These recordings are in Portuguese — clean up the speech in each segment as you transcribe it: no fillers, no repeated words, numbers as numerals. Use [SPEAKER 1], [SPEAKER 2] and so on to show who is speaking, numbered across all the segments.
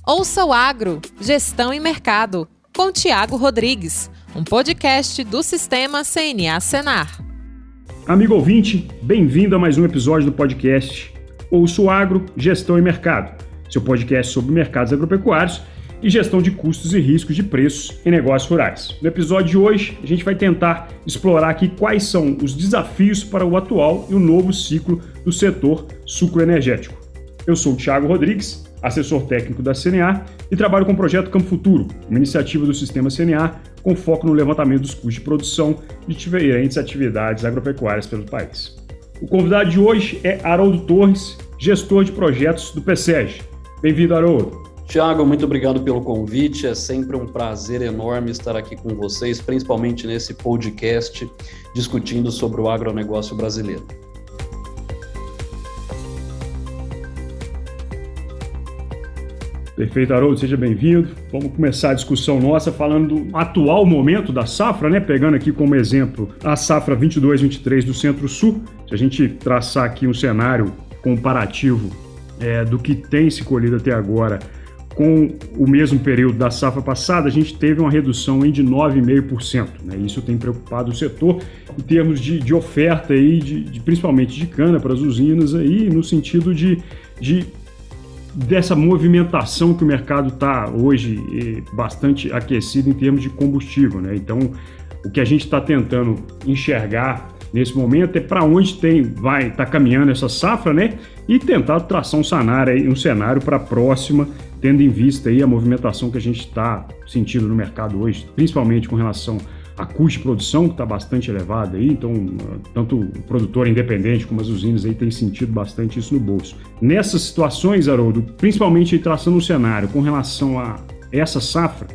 [SPEAKER 1] Ouça o Agro, Gestão e Mercado, com Tiago Rodrigues, um podcast do Sistema CNA Senar.
[SPEAKER 2] Amigo ouvinte, bem-vindo a mais um episódio do podcast Ouça o Agro, Gestão e Mercado, seu podcast sobre mercados agropecuários e gestão de custos e riscos de preços em negócios rurais. No episódio de hoje, a gente vai tentar explorar aqui quais são os desafios para o atual e o novo ciclo do setor sucroenergético. Eu sou o Tiago Rodrigues, assessor técnico da CNA e trabalho com o projeto Campo Futuro, uma iniciativa do Sistema CNA com foco no levantamento dos custos de produção de diferentes atividades agropecuárias pelo país. O convidado de hoje é Haroldo Torres, gestor de projetos do PSEG. Bem-vindo, Haroldo.
[SPEAKER 3] Tiago, muito obrigado pelo convite. É sempre um prazer enorme estar aqui com vocês, principalmente nesse podcast discutindo sobre o agronegócio brasileiro.
[SPEAKER 2] Perfeito, Haroldo, seja bem-vindo. Vamos começar a discussão nossa falando do atual momento da safra, né? Pegando aqui como exemplo a safra 22-23 do Centro-Sul. Se a gente traçar aqui um cenário comparativo do que tem se colhido até agora com o mesmo período da safra passada, a gente teve uma redução de 9,5%. Né? Isso tem preocupado o setor em termos de oferta, aí, principalmente de cana para as usinas, aí, no sentido dessa movimentação que o mercado está hoje bastante aquecido em termos de combustível. Né? Então, o que a gente está tentando enxergar nesse momento é para onde vai estar caminhando essa safra, né? E tentar traçar um cenário para a próxima, tendo em vista aí a movimentação que a gente está sentindo no mercado hoje, principalmente com relação a custo de produção, que está bastante elevado aí, então tanto o produtor independente como as usinas aí têm sentido bastante isso no bolso. Nessas situações, Haroldo, principalmente aí traçando um cenário com relação a essa safra,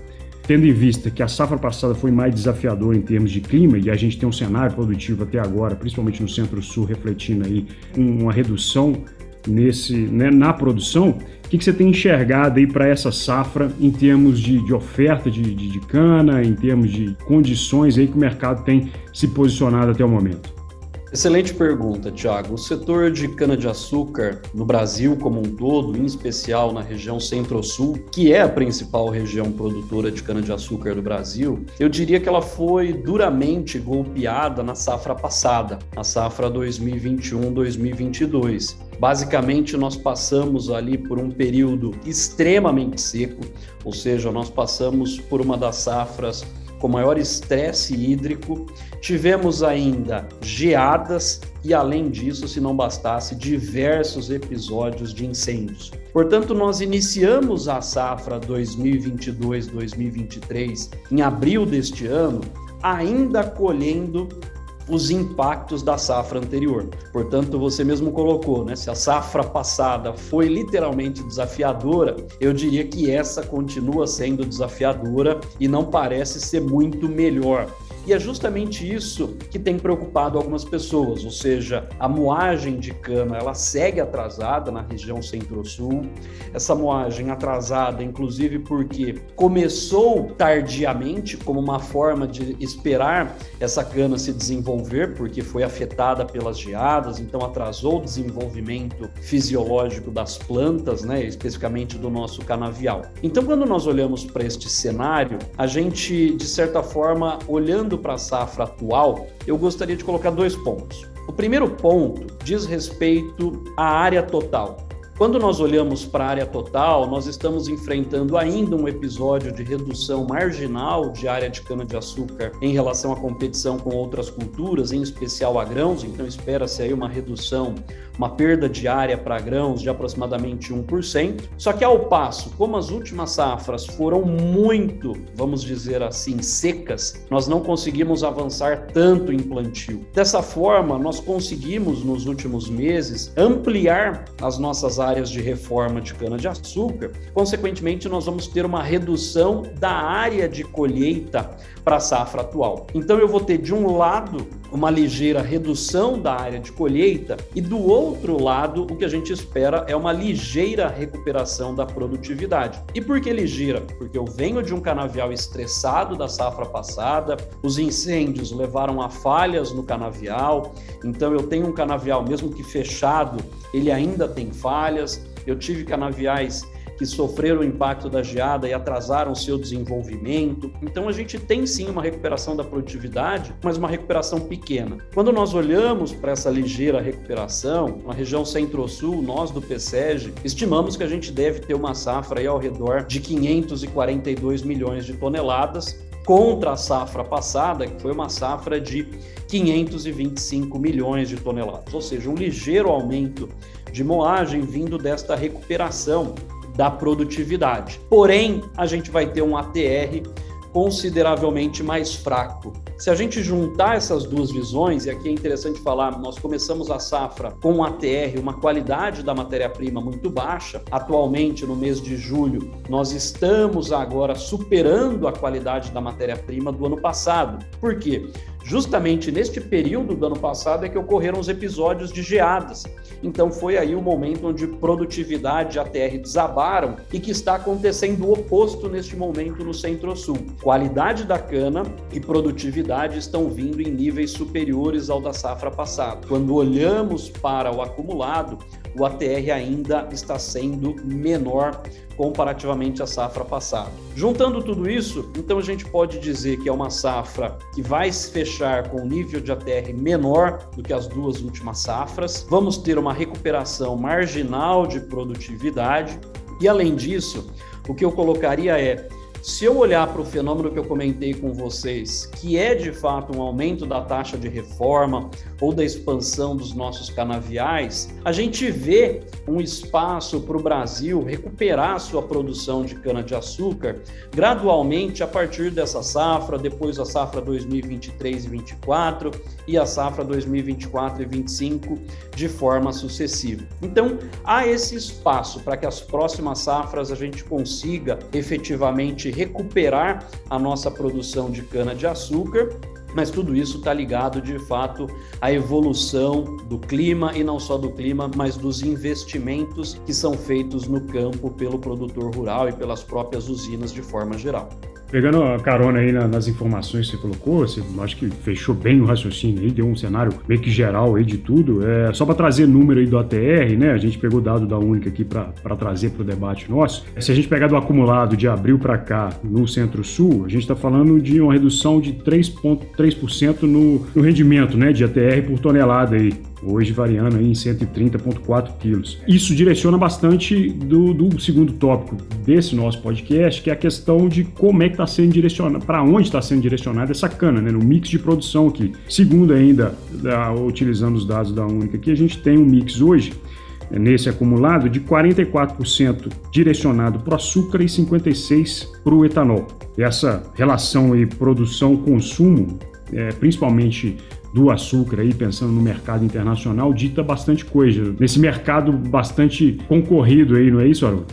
[SPEAKER 2] tendo em vista que a safra passada foi mais desafiadora em termos de clima e a gente tem um cenário produtivo até agora, principalmente no Centro-Sul, refletindo aí uma redução na produção, o que você tem enxergado aí para essa safra em termos de oferta de cana, em termos de condições aí que o mercado tem se posicionado até o momento?
[SPEAKER 3] Excelente pergunta, Tiago. O setor de cana-de-açúcar no Brasil como um todo, em especial na região Centro-Sul, que é a principal região produtora de cana-de-açúcar do Brasil, eu diria que ela foi duramente golpeada na safra passada, a safra 2021-2022. Basicamente, nós passamos ali por um período extremamente seco, ou seja, nós passamos por uma das safras com maior estresse hídrico, tivemos ainda geadas e, além disso, se não bastasse, diversos episódios de incêndios. Portanto, nós iniciamos a safra 2022-2023 em abril deste ano, ainda colhendo os impactos da safra anterior. Portanto, você mesmo colocou, né? Se a safra passada foi literalmente desafiadora, eu diria que essa continua sendo desafiadora e não parece ser muito melhor. E é justamente isso que tem preocupado algumas pessoas, ou seja, a moagem de cana, ela segue atrasada na região Centro-Sul, essa moagem atrasada, inclusive porque começou tardiamente, como uma forma de esperar essa cana se desenvolver, porque foi afetada pelas geadas, então atrasou o desenvolvimento fisiológico das plantas, né, especificamente do nosso canavial. Então, quando nós olhamos para este cenário, a gente, de certa forma, olhando para a safra atual, eu gostaria de colocar dois pontos. O primeiro ponto diz respeito à área total. Quando nós olhamos para a área total, nós estamos enfrentando ainda um episódio de redução marginal de área de cana-de-açúcar em relação à competição com outras culturas, em especial a grãos, então espera-se aí uma redução, uma perda de área para grãos de aproximadamente 1%. Só que ao passo, como as últimas safras foram muito, vamos dizer assim, secas, nós não conseguimos avançar tanto em plantio. Dessa forma, nós conseguimos nos últimos meses ampliar as nossas áreas de reforma de cana-de-açúcar, consequentemente nós vamos ter uma redução da área de colheita para a safra atual. Então eu vou ter de um lado uma ligeira redução da área de colheita e do outro lado o que a gente espera é uma ligeira recuperação da produtividade. E por que ligeira? Porque eu venho de um canavial estressado da safra passada, os incêndios levaram a falhas no canavial, então eu tenho um canavial mesmo que fechado, ele ainda tem falhas, eu tive canaviais que sofreram o impacto da geada e atrasaram o seu desenvolvimento. Então a gente tem sim uma recuperação da produtividade, mas uma recuperação pequena. Quando nós olhamos para essa ligeira recuperação, na região Centro-Sul, nós do PSEG, estimamos que a gente deve ter uma safra aí ao redor de 542 milhões de toneladas, contra a safra passada, que foi uma safra de 525 milhões de toneladas, ou seja, um ligeiro aumento de moagem vindo desta recuperação da produtividade. Porém, a gente vai ter um ATR consideravelmente mais fraco. Se a gente juntar essas duas visões, e aqui é interessante falar, nós começamos a safra com um ATR, uma qualidade da matéria-prima muito baixa. Atualmente, no mês de julho, nós estamos agora superando a qualidade da matéria-prima do ano passado. Por quê? Justamente neste período do ano passado é que ocorreram os episódios de geadas. Então foi aí o momento onde produtividade e ATR desabaram e que está acontecendo o oposto neste momento no Centro-Sul. Qualidade da cana e produtividade estão vindo em níveis superiores ao da safra passada. Quando olhamos para o acumulado, o ATR ainda está sendo menor comparativamente à safra passada. Juntando tudo isso, então a gente pode dizer que é uma safra que vai se fechar com um nível de ATR menor do que as duas últimas safras. Vamos ter uma recuperação marginal de produtividade e, além disso, o que eu colocaria é: se eu olhar para o fenômeno que eu comentei com vocês, que é de fato um aumento da taxa de reforma ou da expansão dos nossos canaviais, a gente vê um espaço para o Brasil recuperar sua produção de cana-de-açúcar gradualmente a partir dessa safra, depois a safra 2023 e 2024 e a safra 2024 e 2025 de forma sucessiva. Então, há esse espaço para que as próximas safras a gente consiga efetivamente recuperar a nossa produção de cana-de-açúcar, mas tudo isso está ligado, de fato, à evolução do clima, e não só do clima, mas dos investimentos que são feitos no campo pelo produtor rural e pelas próprias usinas de forma geral.
[SPEAKER 2] Pegando a carona aí nas informações que você colocou, você acho que fechou bem o raciocínio aí, deu um cenário meio que geral aí de tudo. Só para trazer número aí do ATR, né? A gente pegou o dado da Única aqui para trazer para o debate nosso. Se a gente pegar do acumulado de abril para cá no Centro-Sul, a gente está falando de uma redução de 3,3% no rendimento, né, de ATR por tonelada aí. Hoje variando aí em 130,4 quilos. Isso direciona bastante do segundo tópico desse nosso podcast, que é a questão de como é que está sendo direcionado, para onde está sendo direcionada essa cana, né, no mix de produção aqui. Segundo ainda, utilizando os dados da Única aqui, a gente tem um mix hoje, nesse acumulado, de 44% direcionado para o açúcar e 56% para o etanol. Essa relação aí produção-consumo, principalmente do açúcar, aí, pensando no mercado internacional, dita bastante coisa. Nesse mercado bastante concorrido aí, não é isso, Haroldo?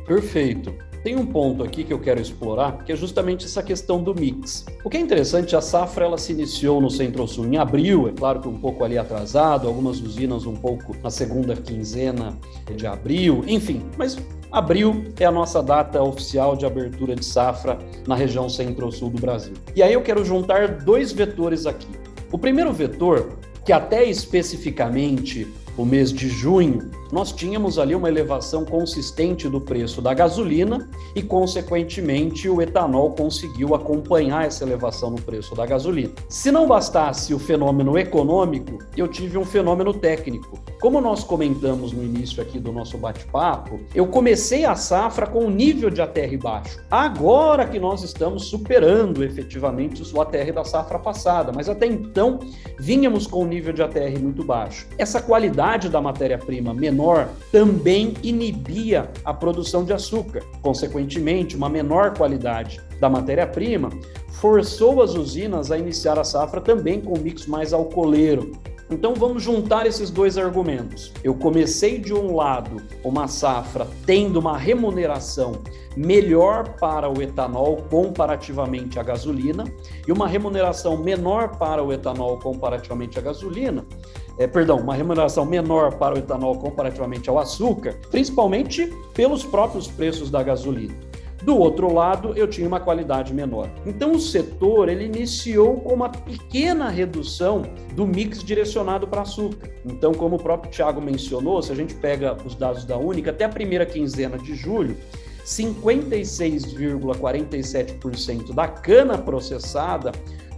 [SPEAKER 3] Perfeito. Tem um ponto aqui que eu quero explorar, que é justamente essa questão do mix. O que é interessante, a safra ela se iniciou no Centro-Sul em abril, é claro que um pouco ali atrasado, algumas usinas um pouco na segunda quinzena de abril, enfim, mas abril é a nossa data oficial de abertura de safra na região Centro-Sul do Brasil. E aí eu quero juntar dois vetores aqui. O primeiro vetor, que até especificamente o mês de junho, nós tínhamos ali uma elevação consistente do preço da gasolina e, consequentemente, o etanol conseguiu acompanhar essa elevação no preço da gasolina. Se não bastasse o fenômeno econômico, eu tive um fenômeno técnico. Como nós comentamos no início aqui do nosso bate-papo, eu comecei a safra com um nível de ATR baixo. Agora que nós estamos superando efetivamente o ATR da safra passada, mas até então vínhamos com um nível de ATR muito baixo. Essa qualidade da matéria-prima menor também inibia a produção de açúcar. Consequentemente, uma menor qualidade da matéria-prima forçou as usinas a iniciar a safra também com um mix mais alcooleiro. Então vamos juntar esses dois argumentos. Eu comecei de um lado uma safra tendo uma remuneração melhor para o etanol comparativamente à gasolina e uma remuneração menor para o etanol comparativamente à gasolina. Uma remuneração menor para o etanol comparativamente ao açúcar, principalmente pelos próprios preços da gasolina. Do outro lado, eu tinha uma qualidade menor. Então, o setor ele iniciou com uma pequena redução do mix direcionado para açúcar. Então, como o próprio Thiago mencionou, se a gente pega os dados da Única, até a primeira quinzena de julho, 56,47% da cana processada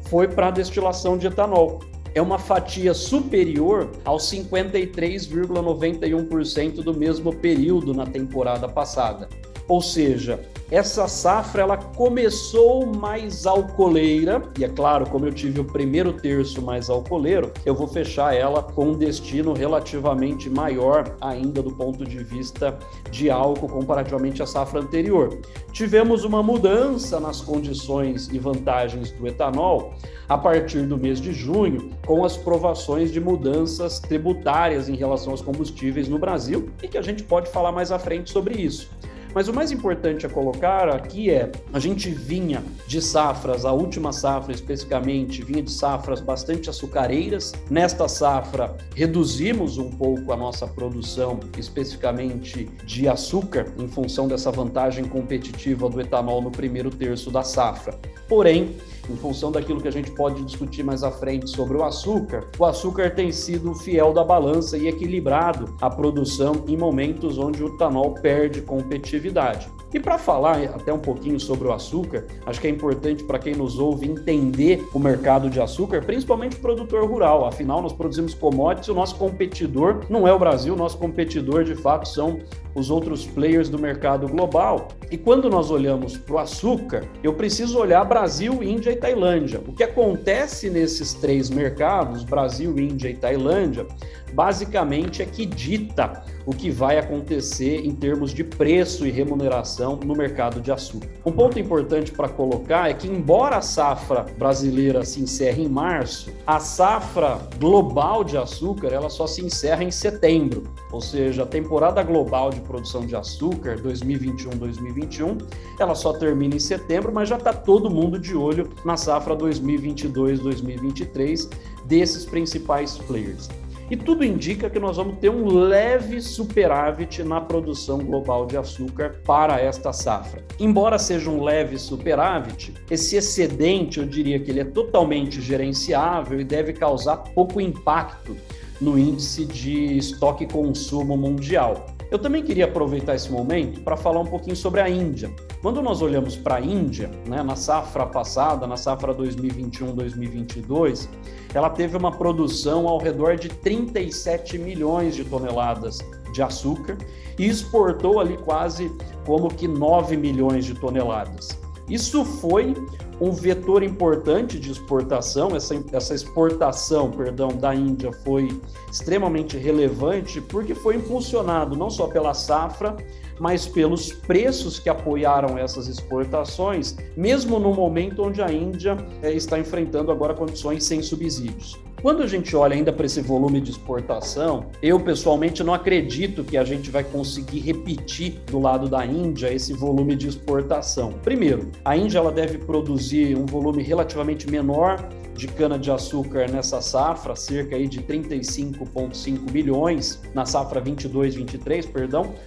[SPEAKER 3] foi para a destilação de etanol. É uma fatia superior aos 53,91% do mesmo período na temporada passada. Ou seja, essa safra ela começou mais alcooleira, e é claro, como eu tive o primeiro terço mais alcooleiro, eu vou fechar ela com um destino relativamente maior ainda do ponto de vista de álcool comparativamente à safra anterior. Tivemos uma mudança nas condições e vantagens do etanol a partir do mês de junho, com as provações de mudanças tributárias em relação aos combustíveis no Brasil, e que a gente pode falar mais à frente sobre isso. Mas o mais importante a colocar aqui é, a gente vinha de safras, a última safra especificamente, vinha de safras bastante açucareiras. Nesta safra, reduzimos um pouco a nossa produção, especificamente de açúcar, em função dessa vantagem competitiva do etanol no primeiro terço da safra. Porém, em função daquilo que a gente pode discutir mais à frente sobre o açúcar tem sido fiel da balança e equilibrado a produção em momentos onde o etanol perde competitividade. E para falar até um pouquinho sobre o açúcar, acho que é importante para quem nos ouve entender o mercado de açúcar, principalmente o produtor rural. Afinal, nós produzimos commodities, o nosso competidor não é o Brasil, o nosso competidor de fato são os outros players do mercado global. E quando nós olhamos para o açúcar, eu preciso olhar Brasil, Índia e Tailândia. O que acontece nesses três mercados, Brasil, Índia e Tailândia, basicamente é que dita o que vai acontecer em termos de preço e remuneração no mercado de açúcar. Um ponto importante para colocar é que, embora a safra brasileira se encerre em março, a safra global de açúcar ela só se encerra em setembro, ou seja, a temporada global de produção de açúcar 2021-2021, ela só termina em setembro, mas já está todo mundo de olho na safra 2022-2023 desses principais players. E tudo indica que nós vamos ter um leve superávit na produção global de açúcar para esta safra. Embora seja um leve superávit, esse excedente, eu diria que ele é totalmente gerenciável e deve causar pouco impacto no índice de estoque e consumo mundial. Eu também queria aproveitar esse momento para falar um pouquinho sobre a Índia. Quando nós olhamos para a Índia, na safra passada, na safra 2021-2022, ela teve uma produção ao redor de 37 milhões de toneladas de açúcar e exportou ali quase como que 9 milhões de toneladas. Isso foi um vetor importante de exportação, essa exportação, da Índia foi extremamente relevante porque foi impulsionado não só pela safra, mas pelos preços que apoiaram essas exportações, mesmo no momento onde a Índia está enfrentando agora condições sem subsídios. Quando a gente olha ainda para esse volume de exportação, eu pessoalmente não acredito que a gente vai conseguir repetir do lado da Índia esse volume de exportação. Primeiro, a Índia ela deve produzir um volume relativamente menor de cana-de-açúcar nessa safra, cerca aí de 35,5 milhões na safra 22-23,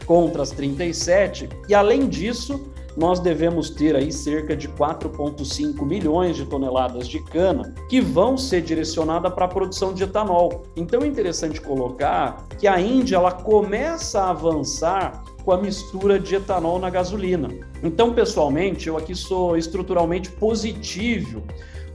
[SPEAKER 3] contra as 37, e além disso, nós devemos ter aí cerca de 4,5 milhões de toneladas de cana que vão ser direcionadas para a produção de etanol. Então é interessante colocar que a Índia ela começa a avançar com a mistura de etanol na gasolina. Então, pessoalmente, eu aqui sou estruturalmente positivo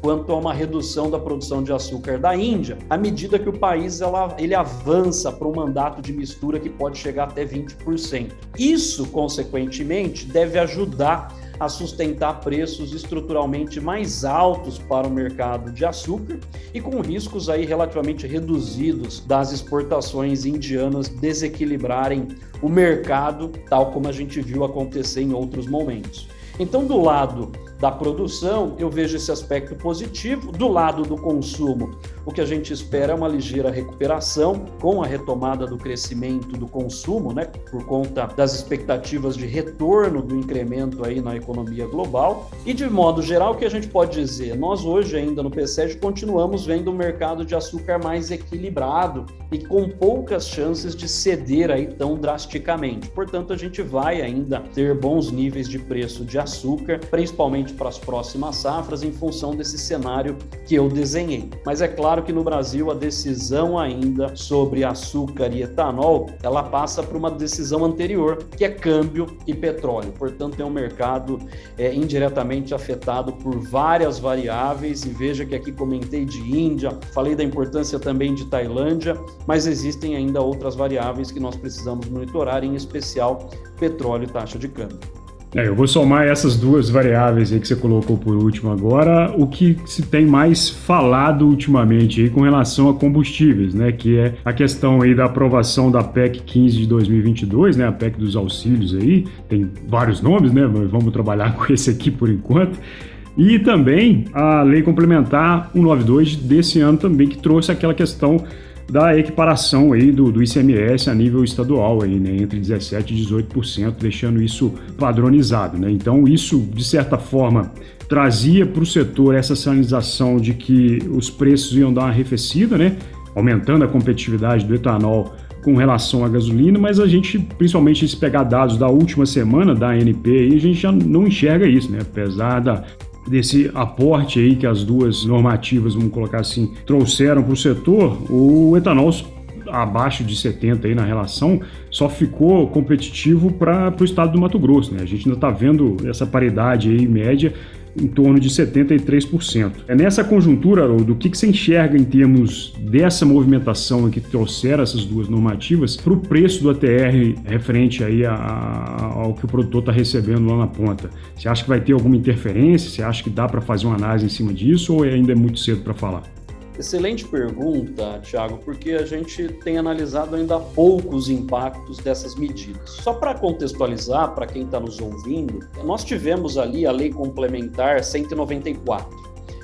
[SPEAKER 3] quanto a uma redução da produção de açúcar da Índia, à medida que o país ele avança para um mandato de mistura que pode chegar até 20%. Isso, consequentemente, deve ajudar a sustentar preços estruturalmente mais altos para o mercado de açúcar e com riscos aí relativamente reduzidos das exportações indianas desequilibrarem o mercado, tal como a gente viu acontecer em outros momentos. Então, do lado da produção, eu vejo esse aspecto positivo. Do lado do consumo, o que a gente espera é uma ligeira recuperação com a retomada do crescimento do consumo, né, por conta das expectativas de retorno do incremento aí na economia global. E de modo geral, o que a gente pode dizer? Nós hoje ainda no PCEG continuamos vendo um mercado de açúcar mais equilibrado e com poucas chances de ceder aí tão drasticamente. Portanto, a gente vai ainda ter bons níveis de preço de açúcar, principalmente para as próximas safras, em função desse cenário que eu desenhei. Mas é claro que no Brasil a decisão ainda sobre açúcar e etanol, ela passa por uma decisão anterior, que é câmbio e petróleo. Portanto, é um mercado indiretamente afetado por várias variáveis, e veja que aqui comentei de Índia, falei da importância também de Tailândia, mas existem ainda outras variáveis que nós precisamos monitorar, em especial petróleo e taxa de câmbio.
[SPEAKER 2] Eu vou somar essas duas variáveis aí que você colocou por último agora, o que se tem mais falado ultimamente aí com relação a combustíveis, né, que é a questão aí da aprovação da PEC 15 de 2022, né, a PEC dos auxílios aí, tem vários nomes, né, mas vamos trabalhar com esse aqui por enquanto. E também a Lei Complementar 192 desse ano também, que trouxe aquela questão da equiparação aí do ICMS a nível estadual, aí, né, entre 17% e 18%, deixando isso padronizado, né? Então, isso, de certa forma, trazia para o setor essa sinalização de que os preços iam dar uma arrefecida, né, aumentando a competitividade do etanol com relação à gasolina, mas a gente, principalmente se pegar dados da última semana da ANP, aí, a gente já não enxerga isso, né? Apesar desse aporte aí que as duas normativas, vamos colocar assim, trouxeram para o setor, o etanol abaixo de 70 aí na relação só ficou competitivo para o estado do Mato Grosso, né? A gente ainda está vendo essa paridade aí média em torno de 73%. É nessa conjuntura, Haroldo, o que você enxerga em termos dessa movimentação que trouxeram essas duas normativas para o preço do ATR referente aí ao que o produtor está recebendo lá na ponta? Você acha que vai ter alguma interferência? Você acha que dá para fazer uma análise em cima disso ou ainda é muito cedo para falar?
[SPEAKER 3] Excelente pergunta, Thiago, porque a gente tem analisado ainda poucos impactos dessas medidas. Só para contextualizar, para quem está nos ouvindo, nós tivemos ali a Lei Complementar 194.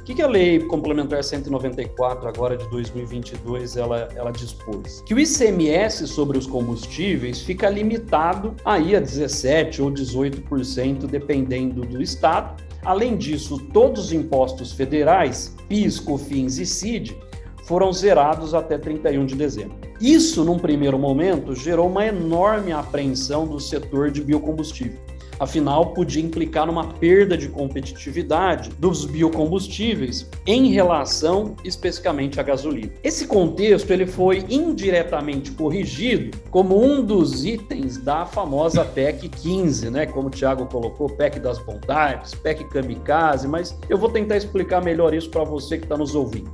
[SPEAKER 3] O que a Lei Complementar 194, agora de 2022, ela dispôs? Que o ICMS sobre os combustíveis fica limitado aí a 17% ou 18%, dependendo do estado. Além disso, todos os impostos federais, PIS, COFINS e CID, foram zerados até 31 de dezembro. Isso, num primeiro momento, gerou uma enorme apreensão do setor de biocombustível. Afinal, podia implicar numa perda de competitividade dos biocombustíveis em relação especificamente à gasolina. Esse contexto ele foi indiretamente corrigido como um dos itens da famosa PEC 15, né? Como o Thiago colocou, PEC das bondades, PEC kamikaze, mas eu vou tentar explicar melhor isso para você que está nos ouvindo.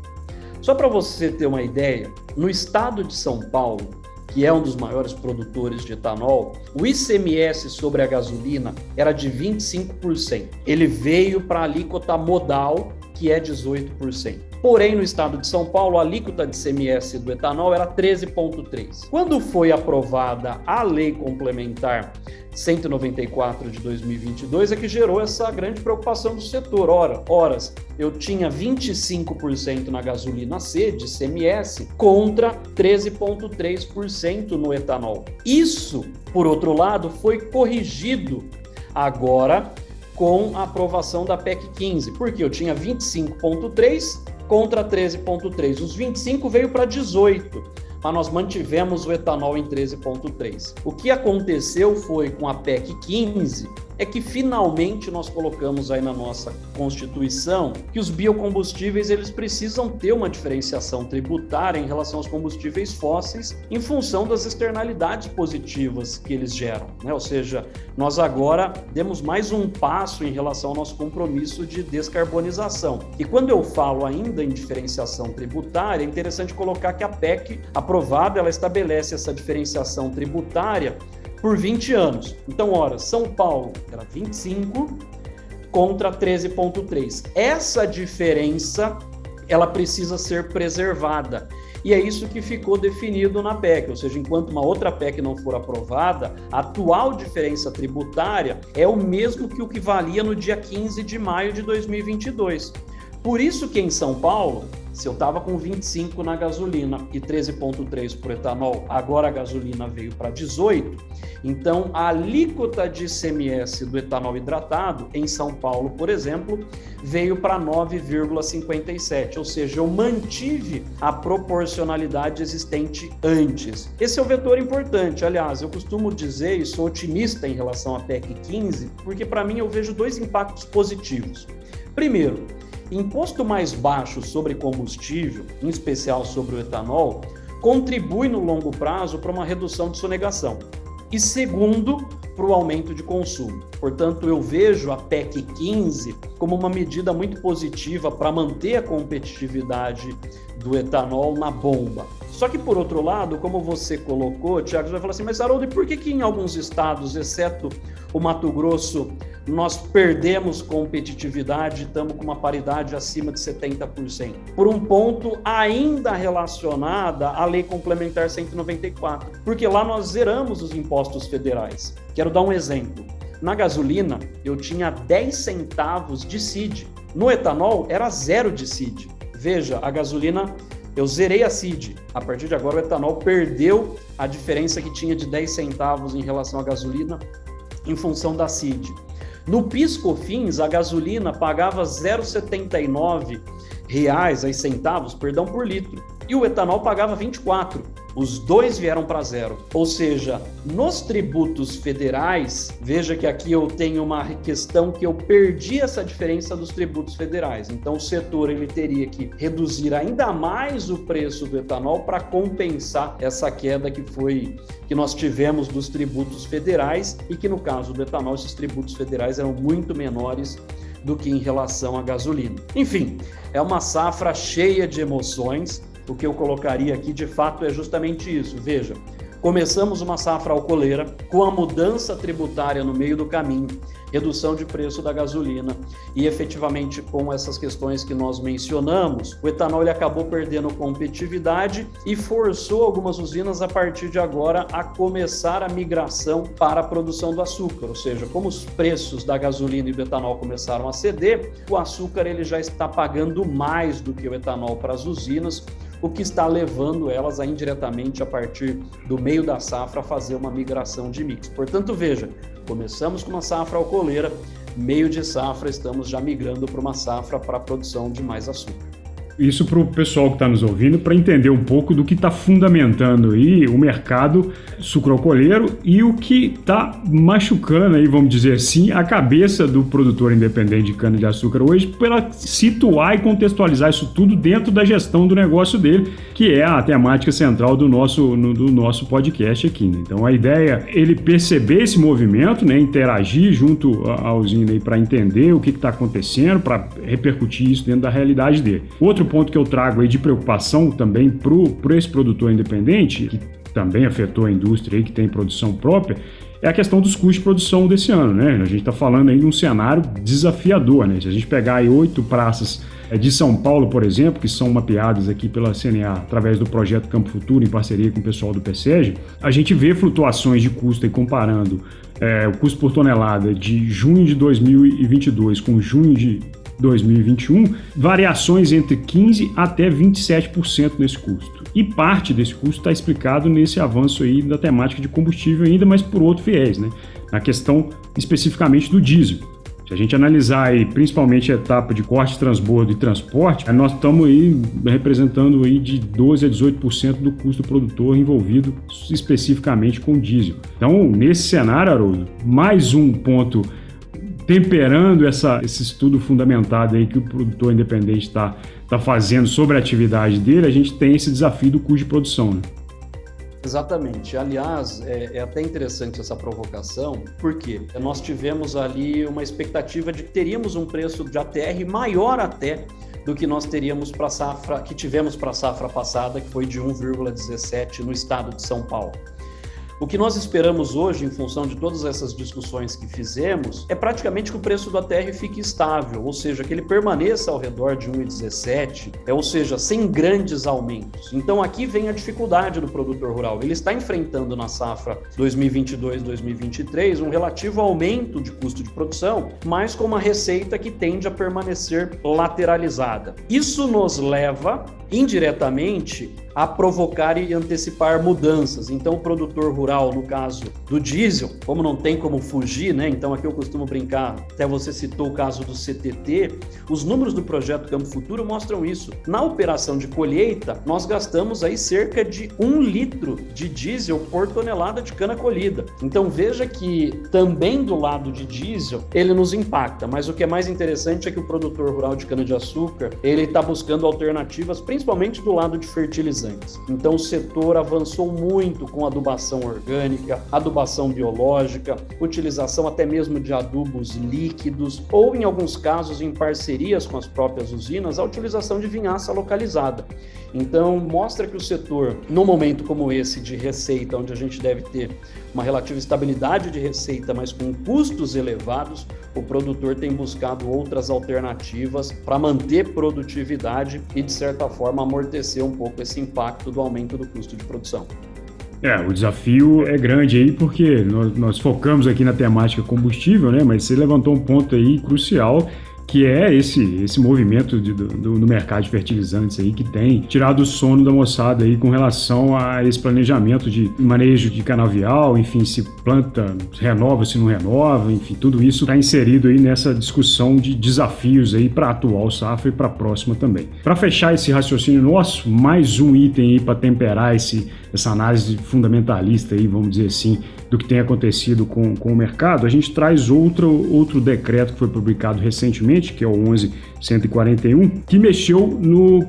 [SPEAKER 3] Só para você ter uma ideia, no estado de São Paulo, que é um dos maiores produtores de etanol, o ICMS sobre a gasolina era de 25%. Ele veio para a alíquota modal, que é 18%. Porém, no estado de São Paulo, a alíquota de ICMS do etanol era 13,3%. Quando foi aprovada a Lei Complementar 194 de 2022, é que gerou essa grande preocupação do setor. Horas, eu tinha 25% na gasolina C de ICMS contra 13,3% no etanol. Isso, por outro lado, foi corrigido agora com a aprovação da PEC 15, porque eu tinha 25,3% contra 13,3%. Os 25% veio para 18%, mas nós mantivemos o etanol em 13,3%. O que aconteceu foi com a PEC 15, é que finalmente nós colocamos aí na nossa Constituição que os biocombustíveis eles precisam ter uma diferenciação tributária em relação aos combustíveis fósseis em função das externalidades positivas que eles geram, né? Ou seja, nós agora demos mais um passo em relação ao nosso compromisso de descarbonização. E quando eu falo ainda em diferenciação tributária, é interessante colocar que a PEC aprovada, ela estabelece essa diferenciação tributária por 20 anos. Então, São Paulo era 25 contra 13,3. Essa diferença, ela precisa ser preservada. E é isso que ficou definido na PEC, ou seja, enquanto uma outra PEC não for aprovada, a atual diferença tributária é o mesmo que o que valia no dia 15 de maio de 2022. Por isso que em São Paulo, se eu estava com 25 na gasolina e 13,3 por etanol, agora a gasolina veio para 18, então a alíquota de ICMS do etanol hidratado em São Paulo, por exemplo, veio para 9,57, ou seja, eu mantive a proporcionalidade existente antes. Esse é o vetor importante. Aliás, eu costumo dizer e sou otimista em relação à PEC 15, porque para mim eu vejo dois impactos positivos. Primeiro, imposto mais baixo sobre combustível, em especial sobre o etanol, contribui no longo prazo para uma redução de sonegação. E segundo, para o aumento de consumo. Portanto, eu vejo a PEC 15 como uma medida muito positiva para manter a competitividade do etanol na bomba. Só que, por outro lado, como você colocou, Thiago, você vai falar assim, mas Haroldo, e por que em alguns estados, exceto o Mato Grosso, nós perdemos competitividade e estamos com uma paridade acima de 70%? Por um ponto ainda relacionada à Lei Complementar 194, porque lá nós zeramos os impostos federais. Quero dar um exemplo. Na gasolina, eu tinha 10 centavos de CID. No etanol, era 0 de CID. Veja, a gasolina, eu zerei a CID. A partir de agora, o etanol perdeu a diferença que tinha de 10 centavos em relação à gasolina em função da CID. No PIS/COFINS, a gasolina pagava 0,79 centavos por litro e o etanol pagava 24. Os dois vieram para zero. Ou seja, nos tributos federais, veja que aqui eu tenho uma questão que eu perdi essa diferença dos tributos federais. Então o setor ele teria que reduzir ainda mais o preço do etanol para compensar essa queda que nós tivemos dos tributos federais e que no caso do etanol esses tributos federais eram muito menores do que em relação à gasolina. Enfim, é uma safra cheia de emoções. O que eu colocaria aqui, de fato, é justamente isso. Veja, começamos uma safra alcooleira com a mudança tributária no meio do caminho, redução de preço da gasolina e, efetivamente, com essas questões que nós mencionamos, o etanol ele acabou perdendo competitividade e forçou algumas usinas, a partir de agora, a começar a migração para a produção do açúcar. Ou seja, como os preços da gasolina e do etanol começaram a ceder, o açúcar ele já está pagando mais do que o etanol para as usinas, o que está levando elas a indiretamente, a partir do meio da safra, a fazer uma migração de mix. Portanto, veja, começamos com uma safra alcooleira, meio de safra, estamos já migrando para uma safra para a produção de mais açúcar.
[SPEAKER 2] Isso para o pessoal que está nos ouvindo, para entender um pouco do que está fundamentando aí o mercado sucroalcooleiro e o que está machucando aí, vamos dizer assim, a cabeça do produtor independente de cana-de-açúcar hoje, para situar e contextualizar isso tudo dentro da gestão do negócio dele, que é a temática central do nosso podcast aqui, né? Então a ideia é ele perceber esse movimento, né, interagir junto à usina para entender o que está acontecendo, para repercutir isso dentro da realidade dele. Outro ponto que eu trago aí de preocupação também para esse produtor independente, que também afetou a indústria aí, que tem produção própria, é a questão dos custos de produção desse ano, né? A gente está falando aí de um cenário desafiador, né? Se a gente pegar aí 8 praças de São Paulo, por exemplo, que são mapeadas aqui pela CNA através do projeto Campo Futuro, em parceria com o pessoal do PSEG, a gente vê flutuações de custo aí comparando o custo por tonelada de junho de 2022 com junho de 2021, variações entre 15% até 27% nesse custo. E parte desse custo está explicado nesse avanço aí da temática de combustível ainda, mas por outro viés, né? Na questão especificamente do diesel. Se a gente analisar aí, principalmente a etapa de corte, transbordo e transporte, nós estamos aí representando aí de 12% a 18% do custo produtor envolvido especificamente com diesel. Então, nesse cenário, Haroldo, mais um ponto temperando esse estudo fundamentado aí que o produtor independente está fazendo sobre a atividade dele, a gente tem esse desafio do custo de produção, né?
[SPEAKER 3] Exatamente. Aliás, é até interessante essa provocação, porque nós tivemos ali uma expectativa de que teríamos um preço de ATR maior até do que nós teríamos para a safra, que tivemos para a safra passada, que foi de 1,17 no estado de São Paulo. O que nós esperamos hoje, em função de todas essas discussões que fizemos, é praticamente que o preço do ATR fique estável, ou seja, que ele permaneça ao redor de 1,17, ou seja, sem grandes aumentos. Então aqui vem a dificuldade do produtor rural. Ele está enfrentando na safra 2022-2023 um relativo aumento de custo de produção, mas com uma receita que tende a permanecer lateralizada. Isso nos leva, indiretamente, a provocar e antecipar mudanças. Então, o produtor rural, no caso do diesel, como não tem como fugir, né? Então, aqui eu costumo brincar, até você citou o caso do CTT, os números do projeto Campo Futuro mostram isso. Na operação de colheita, nós gastamos aí cerca de 1 litro de diesel por tonelada de cana colhida. Então, veja que também do lado de diesel, ele nos impacta, mas o que é mais interessante é que o produtor rural de cana-de-açúcar, ele está buscando alternativas, principalmente do lado de fertilizantes. Então o setor avançou muito com adubação orgânica, adubação biológica, utilização até mesmo de adubos líquidos ou, em alguns casos, em parcerias com as próprias usinas, a utilização de vinhaça localizada. Então mostra que o setor, num momento como esse de receita, onde a gente deve ter uma relativa estabilidade de receita, mas com custos elevados, o produtor tem buscado outras alternativas para manter produtividade e, de certa forma, amortecer um pouco esse impacto do aumento do custo de produção.
[SPEAKER 2] O desafio é grande aí, porque nós focamos aqui na temática combustível, né? Mas você levantou um ponto aí crucial, que é esse movimento do mercado de fertilizantes aí, que tem tirado o sono da moçada aí com relação a esse planejamento de manejo de canavial, enfim, se planta, renova, se não renova, enfim, tudo isso está inserido aí nessa discussão de desafios aí para a atual safra e para a próxima também. Para fechar esse raciocínio nosso, mais um item aí para temperar essa análise fundamentalista aí, vamos dizer assim, do que tem acontecido com o mercado, a gente traz outro decreto que foi publicado recentemente, que é o 11.141, que mexeu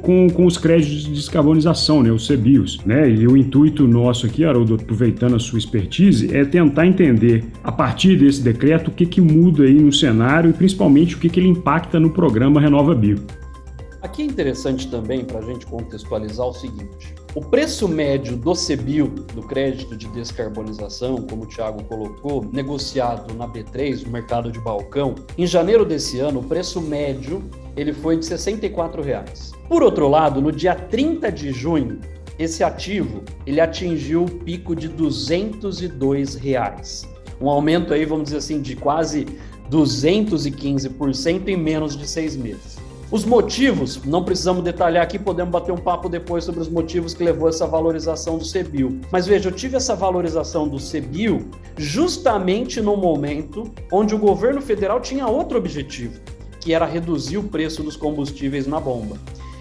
[SPEAKER 2] com os créditos de descarbonização, né, os CBIOS, né? E o intuito nosso aqui, Haroldo, aproveitando a sua expertise, é tentar entender, a partir desse decreto, o que muda aí no cenário e principalmente o que ele impacta no programa RenovaBio.
[SPEAKER 3] Aqui é interessante também para a gente contextualizar o seguinte: o preço médio do CBIO, do crédito de descarbonização, como o Thiago colocou, negociado na B3, no mercado de balcão, em janeiro desse ano, o preço médio ele foi de R$ 64,00. Por outro lado, no dia 30 de junho, esse ativo ele atingiu o pico de R$ 202,00. Um aumento aí, vamos dizer assim, de quase 215% em menos de 6 meses. Os motivos, não precisamos detalhar aqui, podemos bater um papo depois sobre os motivos que levou a essa valorização do CBIO. Mas veja, eu tive essa valorização do CBIO justamente no momento onde o governo federal tinha outro objetivo, que era reduzir o preço dos combustíveis na bomba.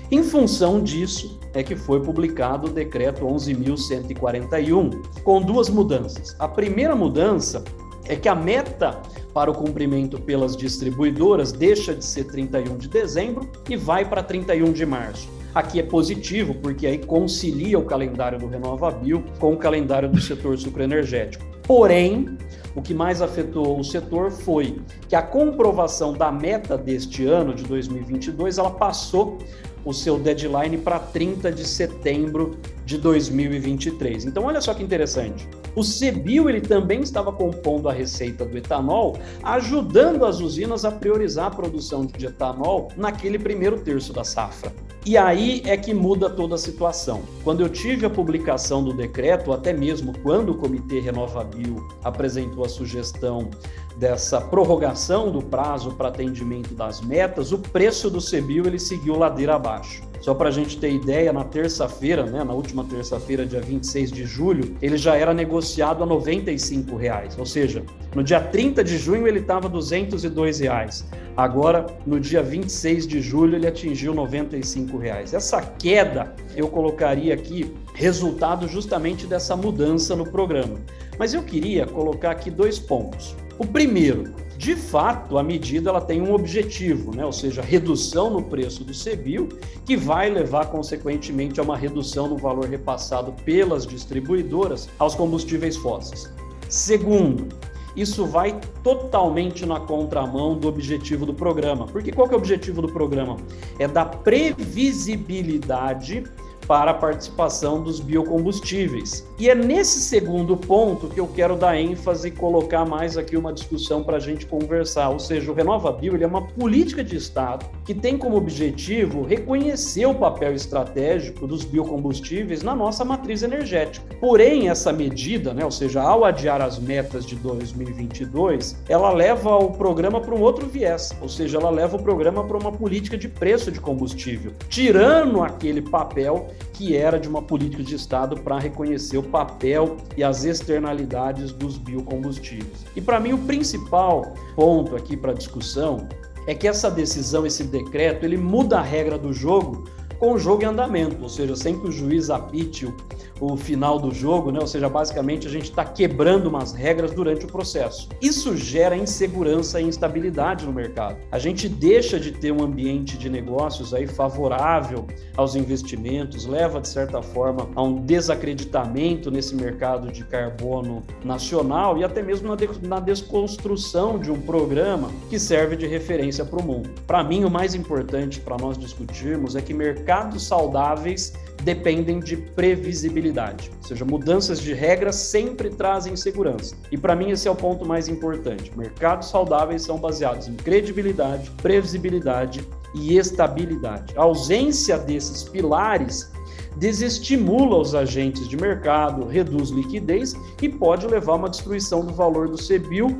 [SPEAKER 3] Em função disso, é que foi publicado o decreto 11.141, com duas mudanças. A primeira mudança é que a meta para o cumprimento pelas distribuidoras deixa de ser 31 de dezembro e vai para 31 de março. Aqui é positivo, porque aí concilia o calendário do RenovaBio com o calendário do setor sucroenergético. Porém, o que mais afetou o setor foi que a comprovação da meta deste ano, de 2022, ela passou o seu deadline para 30 de setembro de 2023. Então, olha só que interessante. O CBIO ele também estava compondo a receita do etanol, ajudando as usinas a priorizar a produção de etanol naquele primeiro terço da safra. E aí é que muda toda a situação. Quando eu tive a publicação do decreto, até mesmo quando o Comitê RenovaBio apresentou a sugestão dessa prorrogação do prazo para atendimento das metas, o preço do CBIO ele seguiu ladeira abaixo. Só para a gente ter ideia, na terça-feira, na última terça-feira, dia 26 de julho, ele já era negociado a R$ 95,00. Ou seja, no dia 30 de junho ele estava R$ 202,00. Agora, no dia 26 de julho, ele atingiu R$ 95,00. Essa queda, eu colocaria aqui, resultado justamente dessa mudança no programa. Mas eu queria colocar aqui 2 pontos. O primeiro, de fato, a medida ela tem um objetivo, ou seja, redução no preço do CBIO, que vai levar, consequentemente, a uma redução no valor repassado pelas distribuidoras aos combustíveis fósseis. Segundo, isso vai totalmente na contramão do objetivo do programa. Porque qual que é o objetivo do programa? É dar previsibilidade para a participação dos biocombustíveis E é nesse segundo ponto que eu quero dar ênfase e colocar mais aqui uma discussão para a gente conversar. Ou seja, o RenovaBio ele é uma política de Estado que tem como objetivo reconhecer o papel estratégico dos biocombustíveis na nossa matriz energética. Porém, essa medida, ou seja, ao adiar as metas de 2022, ela leva o programa para um outro viés, ou seja, ela leva o programa para uma política de preço de combustível, tirando aquele papel que era de uma política de Estado para reconhecer o papel e as externalidades dos biocombustíveis. E para mim o principal ponto aqui para discussão é que essa decisão, esse decreto, ele muda a regra do jogo com o jogo em andamento, ou seja, sem que o juiz apite o final do jogo, ou seja, basicamente a gente está quebrando umas regras durante o processo. Isso gera insegurança e instabilidade no mercado. A gente deixa de ter um ambiente de negócios aí favorável aos investimentos, leva de certa forma a um desacreditamento nesse mercado de carbono nacional e até mesmo na desconstrução de um programa que serve de referência para o mundo. Para mim, o mais importante para nós discutirmos é que mercados saudáveis dependem de previsibilidade, ou seja, mudanças de regras sempre trazem segurança. E para mim esse é o ponto mais importante. Mercados saudáveis são baseados em credibilidade, previsibilidade e estabilidade. A ausência desses pilares desestimula os agentes de mercado, reduz liquidez e pode levar a uma destruição do valor do CBIO,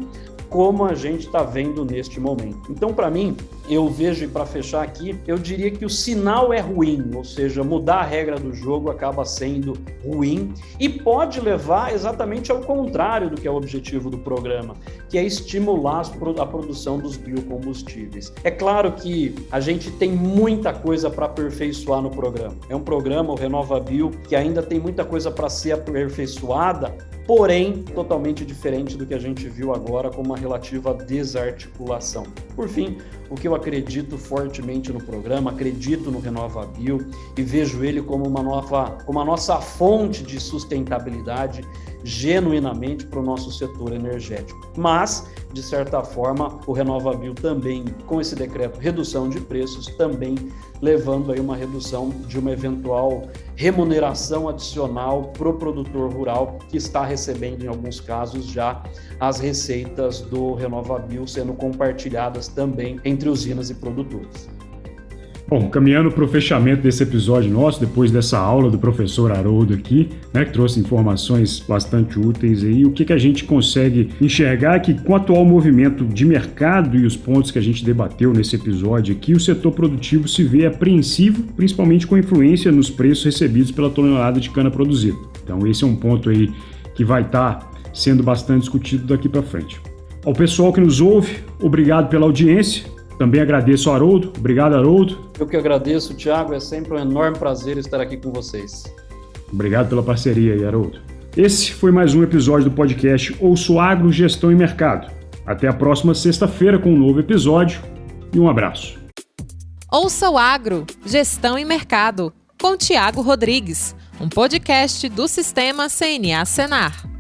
[SPEAKER 3] como a gente está vendo neste momento. Então, para mim, eu vejo, e para fechar aqui, eu diria que o sinal é ruim, ou seja, mudar a regra do jogo acaba sendo ruim e pode levar exatamente ao contrário do que é o objetivo do programa, que é estimular a produção dos biocombustíveis. É claro que a gente tem muita coisa para aperfeiçoar no programa. É um programa, o RenovaBio, que ainda tem muita coisa para ser aperfeiçoada, porém totalmente diferente do que a gente viu agora com uma relativa desarticulação. Por fim, o que eu acredito fortemente no programa, acredito no RenovaBio e vejo ele como uma nossa fonte de sustentabilidade genuinamente para o nosso setor energético. Mas, de certa forma, o RenovaBio também, com esse decreto, redução de preços, também levando aí uma redução de uma eventual remuneração adicional para o produtor rural, que está recebendo, em alguns casos, já as receitas do RenovaBio sendo compartilhadas também entre usinas e produtores.
[SPEAKER 2] Bom, caminhando para o fechamento desse episódio nosso, depois dessa aula do professor Haroldo aqui, que trouxe informações bastante úteis aí, o que a gente consegue enxergar que com o atual movimento de mercado e os pontos que a gente debateu nesse episódio aqui, o setor produtivo se vê apreensivo, principalmente com influência nos preços recebidos pela tonelada de cana produzida. Então esse é um ponto aí que vai estar sendo bastante discutido daqui para frente. Ao pessoal que nos ouve, obrigado pela audiência. Também agradeço ao Haroldo. Obrigado, Haroldo.
[SPEAKER 3] Eu que agradeço, Thiago. É sempre um enorme prazer estar aqui com vocês.
[SPEAKER 2] Obrigado pela parceria aí, Haroldo. Esse foi mais um episódio do podcast Ouço Agro, Gestão e Mercado. Até a próxima sexta-feira com um novo episódio e um abraço.
[SPEAKER 1] Ouça o Agro, Gestão e Mercado, com Thiago Rodrigues, um podcast do Sistema CNA Senar.